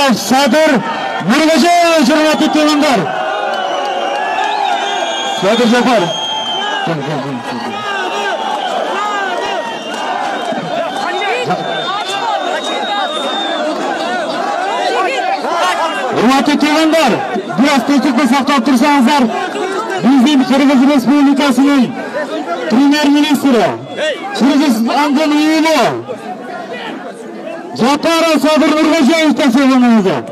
Жапаров Садыр Нурғожаевич, урматтуу тыңдар. Садыр Жапаров. Урматтуу тыңдар, biraz тынчтыкты сактап турсаңыздар, биздин Кыргыз Республикасынын премьер-министри Кыргыз Ангел уулу Жапаров Садыр Нурғожаевич ташыгыныңыздар.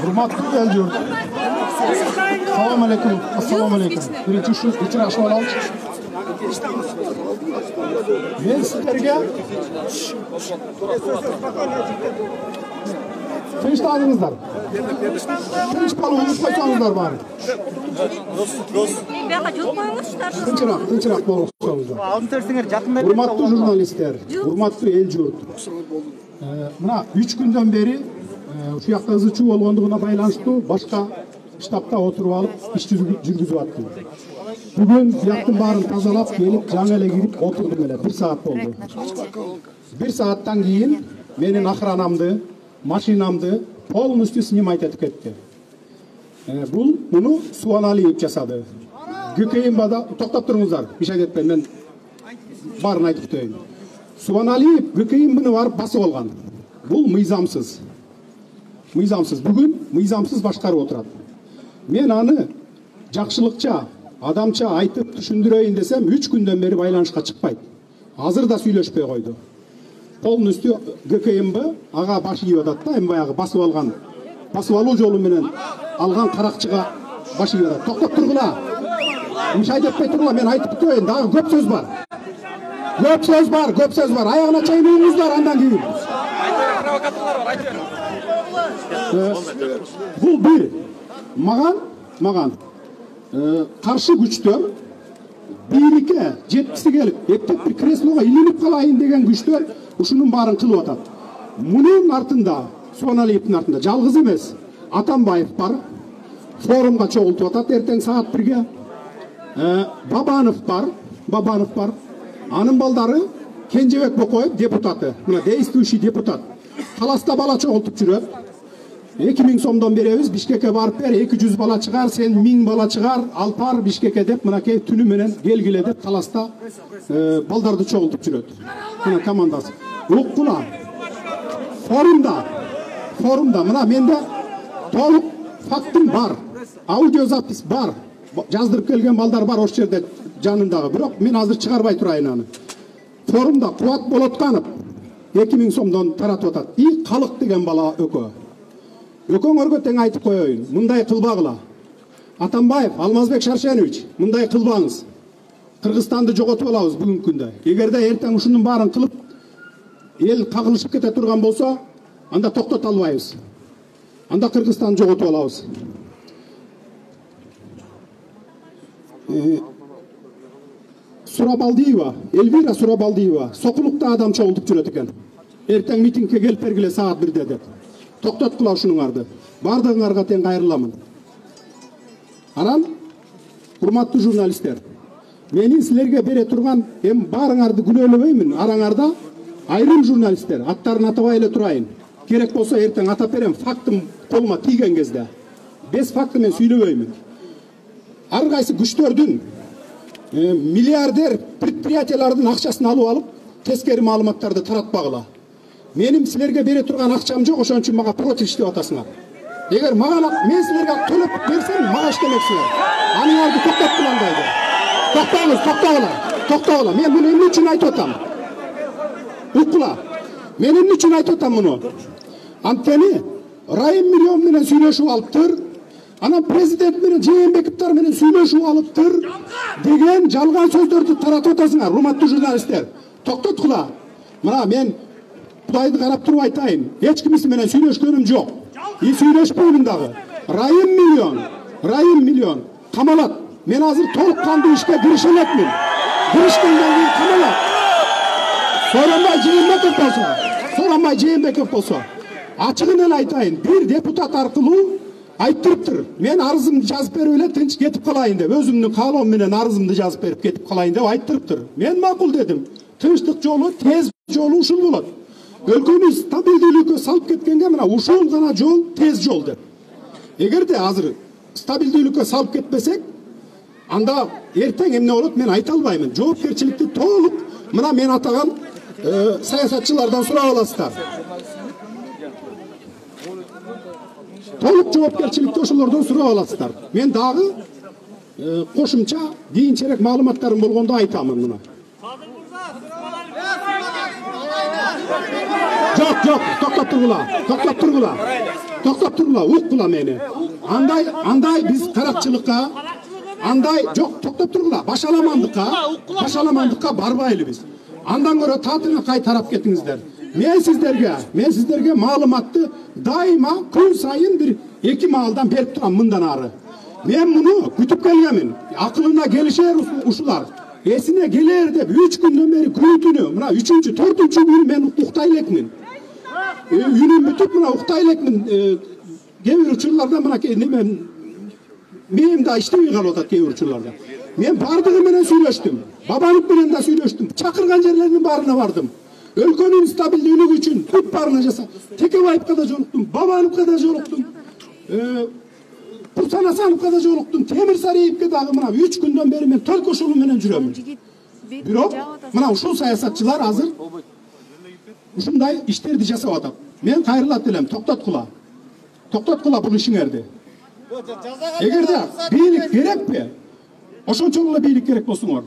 Hurmatli el-yurt. Assalomu alaykum. Assalomu alaykum. Birinchi shu uchrashuv olamiz. Men sizlarga tinchlikingizlar. Tinch qolib qo'ysangizlar bari. Tinchroq bo'lib qo'ysangizlar. Hurmatli jurnalistlar, hurmatli el-yurt. Mana 3 kundan beri şu yakta hızlıçı olğanlığına baylanıştı, başka ştabda oturup alıp iş жүргүзүп attım. Bugün yaktım barın tazalap gelip жаңele girip oturdum hele. 1 saat oldu. 1 saatten keyin menin ahranamdı, maşinamdı полностью снимать etip ketти. Bunu Suvan Aliyev жасады. ГКМБ'da toktap durunuzlar. Bir şey etmeyin, ben barın aytıp öteyim. Suvan Aliyev ГКМБ'ni varıp basıp olgan. Bu mıyzamsız. Mıyzamsız. Bugün mıyzamsız başkarıp oturadi. Men anı жақшылыкча, адамча айтып түшүндүрөйүн десем 3 күндөн бери байланышка чыкпайт. Азыр да сүйлөшпөй койду. Полностью ГКМБ ага баш ийип атат да, эми баягы басып алган, басып алуу жолу менен алган каракчыга баш ийип атат. Токтоп тургула. Мышай деппей тургула, мен айтып коеюн, дагы көп сөз бар. Көп сөз бар. Аягына чейин уңуңуздар андан кийин. Бул бир. Маған қаршы күчтөр бийликке жеткиси келип, эптеп бир креслого илинип калайын деген күчтөр ушунун баарын кылып атат. Мунун артында, Суvan Алиевдин артында жалгыз эмес, Атамбаев бар, форумга чогултуп атат эртең саат 1-ге. Бабанов бар. Анын балдары Кенжебек Бокоев депутаты, мына действующий депутат. Таласта бала чогултуп жүрөт. 2000 сомдон беребиз, Бишкекке барып бер, 200 бала чыгар, сен 1000 бала чыгар, алпар Бишкекке деп, мынакей түнү менен келгиле деп таласта балдарды чогултуп жүрөт. Мына командасы. Уккула. Форумда мына менде толук фактым бар. Аудиозапис бар. Жаздырып келген балдар бар ошол жерде жанындагы. Бирок мен азыр чыгарбай турайын аны. Форумда Кубат Болотканов 2000 сомдон таратып атат. И калык деген бала өкө. Өкөңөргө тең айтып коеюн, мындай кылбагыла. Атамбаев, Алмазбек Шаршенович, мындай кылбаңыз. Кыргызстанды жоготуп алабыз бүгүнкү күндө. Эгерде эртең ушунун баарын кылып, эл кагылышып кете турган болсо, анда токтото албайбыз. Анда Кыргызстанды жоготуп алабыз. Сурабалдиева, Эльвира Сурабалдиева, Сокулукта адам чогултуп жүрөт экен. Эртең митингге келип бергиле саат 1-де деп. Токтоткула ушунуңарды. Бардыгыңарга тең кайрыламын. Анан, урматтуу журналисттер, менин силерге бере турган эми баарыңарды күнөөлөбөймүн. Араңарда айрым журналисттер, аттарын атабай эле турайын. Керек болсо эртең атап берем, фактым колума тийген кезде. Без факты мен сүйлөбөймүн. Ар кайсы күчтөрдүн миллиардер предприятиялардын акчасын алып, тескери маалыматтарды таратпагыла. Менин силерге бере турган акчам жок, ошон үчүн мага против иштеп атасыңар. Эгер мен силерге төлөп берсем, мага иштемексиңер. Аныңарды токтоп кылгандайды. Токтогула. Мен муну эмне үчүн айтып атам? Укула. Мен эмне үчүн айтып атам муну? Антени Райым Миллион менен сүйлөшүп алыптыр. Анан президент менен Жээнбековдор менен сүйлөшүп алыптыр деген жалган сөздөрдү таратып атасыңар, урматтуу журналисттер. Токтоткула. Мына мен Кудайды карап туруп айтайын. Эч кимиси менен сүйлөшкөнүм жок. И сүйлөшпөймүн дагы. Райым Миллион камалат. Мен азыр толук кандуу ишке кирише элекмин. Киришкенден кийин камалат. Сооронбай Жээнбеков болсо. Ачыгын эле айтайын. Бир депутат аркылуу Aytırıптır. Men arızımды жазып берип эле тынч кетип калайын деп, өзүмдүн каалоом менен арызымды жазып берип кетип калайын деп айттырыптыр. Мен макул дедим. Тынчтык жолу, тез жолу ушул болот. Өлкөнү стабилдүүлүккө салып кеткенге мына ушул гана жол тез жол деп. Эгерде азыр стабилдүүлүккө салып кетпесек, анда эртең эмне болот мен айта албаймын. Жоопкерчиликти толук мына мен атаган саясатчылардан сурап аласыздар. Толук жоопкерчиликти ошолордон сурап аласыздар. Мен дагы кошумча кийинчерээк маалыматтарым болгондо айтамын мына. Жок, токтоп тургула, уккула мени. Андай биз каракчылыкка, андай жок, токтоп тургула, башаламандыкка барбайлы биз. Андан көрө татына кай тарап кетиңиздер. Мен сиздерге маалыматты дайыма күн сайын бир 2 маалдан берип турам мындан ары. Мен муну күтүп келгенмин. Акылына келишер ушулар. Эсине келер деп 3 күндөн бери күнү, мына 3-4 күн мен уктай элекмин. Үнүм бүтүп мына уктай элекмин. Кээ бир учурларда мына неме мээм да иштебей калып атат кээ бир учурларда. Мен бардыгы менен сүйлөштүм. Бабанов менен да сүйлөштүм. Чакырган жерлердин баарына бардым. Өлкөнүн стабилдүүлүгү үчүн бүт баарына жасап, Текебаевка да жолуктум, Бабановка да жолуктум. Курсан Асановка да жолуктум, Темир Сариевке дагы мына 3 күндөн бери мен только ушул менен жүрөм. Бирок мына ушул саясатчылар азыр ушундай иштерди жасап атат. Мен кайрылат элем, токтоткула бул ишиңерди. Эгерде бийлик керекпи? Ошончолук эле бийлик керек болсуңор.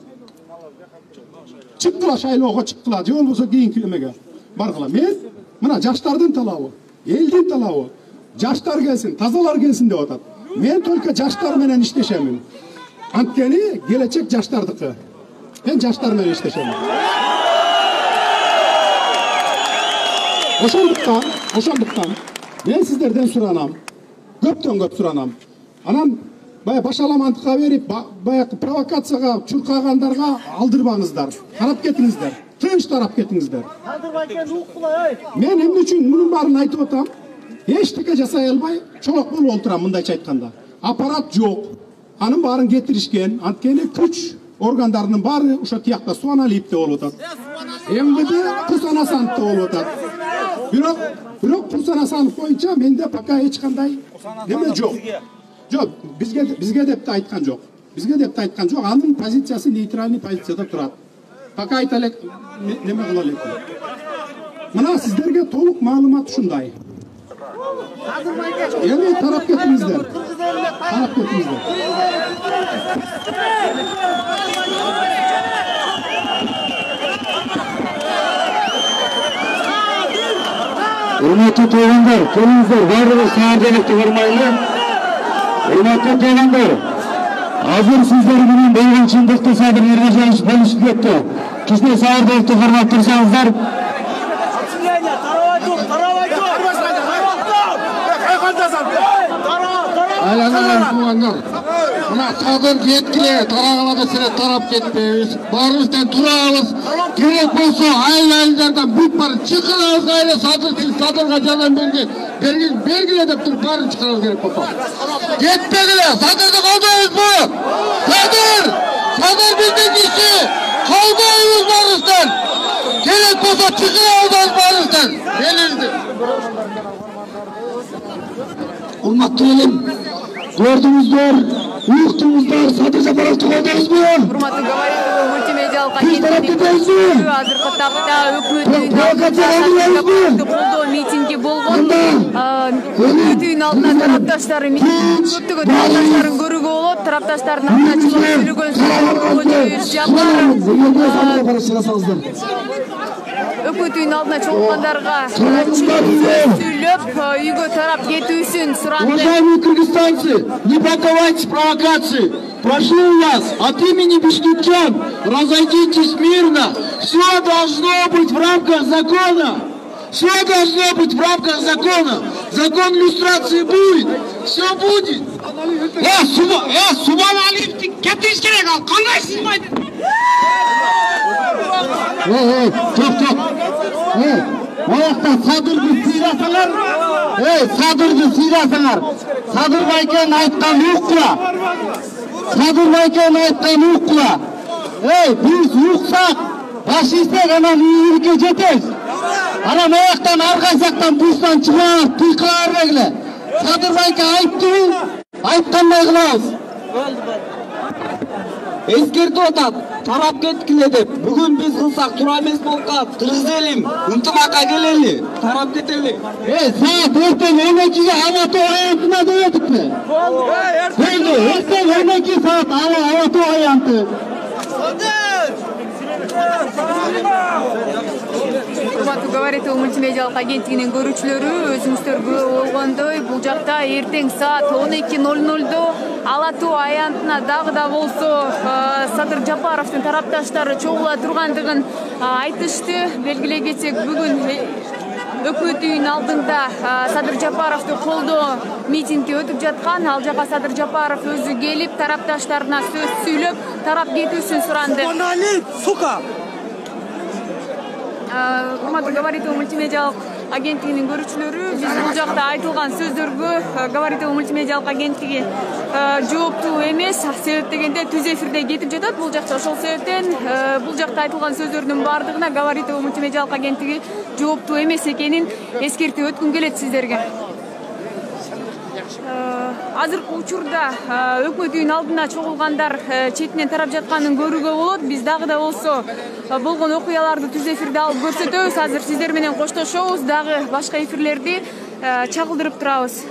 Чыккыла шайлоого чыккыла, же болбосо кийинки эмеге баргыла. Мен мына жаштардын талабы, элдин талабы, жаштар келсин, тазалар келсин деп атат. Мен только жаштар менен иштешемин. Анткени келечек жаштардыкы. Мен жаштар менен иштешемин. Ошондуктан мен сиздерден суранам. Көптөн көп суранам. Анан бая башаламандыкка берип, баягы провокацияга чуркагандарга алдырбаңыздар. Тарап кетиңиздер. Тынч тарап кетиңиздер. Мен эмне үчүн мунун баарын айтып атам? Эчтеке жасай албай, чолок болуп отурам мындайча айтканда. Аппарат жок. Анын баарын кетиришкен. Анткени күч органдарынын баары ошо тиякта Суаналиевде болуп атат. МВД Курсан Асановдо болуп атат. Бирок Курсан Асанов боюнча менде пока эч кандай неме жок. Жок, бизге деп да айткан жок. Анын позициясы нейтральный позицияда турат. Пока айта элек неме кыла элек. Мына сиздерге толук маалымат ушундай. Эми тарап кетиңиздер. Урматтуу туугандар, келиңиздер, баардыгы саарденекти бармайлы. Урматтуу туугандар, азыр сиздер менен болгон чындыкты Садыр Эргежанович бөлүшүп кетти. Кичине саарденекти кармап турсаңыздар. Айланаган туугандар, мына Садыр кеткиле, тарагала сире тарап кетпейбиз. Баарыбыздан турабыз. Керек болсо айыл-айылдардан бүт бар чыкырабыз, кайра Садырга жардам бергиле деп туруп баарын чыкырабыз керек болсо. Кетпегиле, Садырды колдойбузбу? Садыр биздин киши, колдойбуз баарыбыздан. Керек болсо чыкырабыз баарыбыздан. Урматтуу элим, көрдүңүздөр, уктуңуздар, Садыр Жапаровду колдойбузбу? Урматтуу Габаритов мультимедиалык агенттиги азыркы тапта өкмөттүн колдоо митинги болгон. Өкмөттүн алдына тарапташтары көптөгөн тарапташтарын көрүүгө болот. Тарапташтардын ачылып сүйлөгөн өкмөттүн алдына чогулгандарга сүйлөп, үйгө тарап кетүүсүн суранды. Уважаемые кыргызстанцы, не боковайтесь провокации. Прошу вас от имени бишкекчан, разойдитесь мирно. Все должно быть в рамках закона. Закон иллюстрации будет. Все будет. Субаналиевди кетиш керек, ал кандай сыймайды? Oyatta Sadır'ды sıylasаңар, Sadır'ды sıylasаңар. Sadır Bayken aytkan uqla. Sadır Bayken aytkan uqla. Biz uqsak, baş istek anan iyilikке жетеміз. Anam ayaktan arqaysaqtan bustan çıqar, tıyqar begle. Sadır Bayken aytты, aytqanday qılabыз. Eskертіп атат, тарап кеткіле деп. Бүгін біз қылсақ тура емес болқа, тығыз елім, ынтымаққа келелі, тарап кетелі. Saat ертең 12-ге Алматы аянтына деп едік пе? Болды, ертең 12 saat Алматы аянты. Урматтуу говоритов мультимедиалык агенттигинин көрүүчүлөрү, өзүңүздөргө болгондой бул жакта эртең саат 12:00 Ала Тоо аянтына дагы да болсо Садыр Жапаровдун тарапташтары чогула тургандыгын айтышты. Белгилей кетсек, бүгүн өкмөт үйүнүн алдында Садыр Жапаровду колдоо митинги өтүп жаткан. Ал жака Садыр Жапаров өзү келип, тарапташтарына сөз сүйлөп, тарап кетүүсүн суранды. Урматтуу говоритов мультимедиалык агенттигинин көрүүчүлөрү, биз бул жакта айтылган сөздөргө говоритов мультимедиалык агенттиги жооптуу эмес. Себеп дегенде түз эфирде кетип жатат. Бул жакта ошол себептен бул жакта айтылган сөздөрдүн баардыгына говоритов мультимедиалык агенттиги жооптуу эмес экенин эскертип өткүм келет сиздерге. Азыркы учурда өкмөт үйүнүн алдына чогулгандар четинен тарап жатканын көрүүгө болот. Биз дагы да болсо болгон окуяларды түз эфирде алып көрсөтөбүз. Азыр сиздер менен коштошобуз, дагы башка эфирлерди чагылдырып турабыз.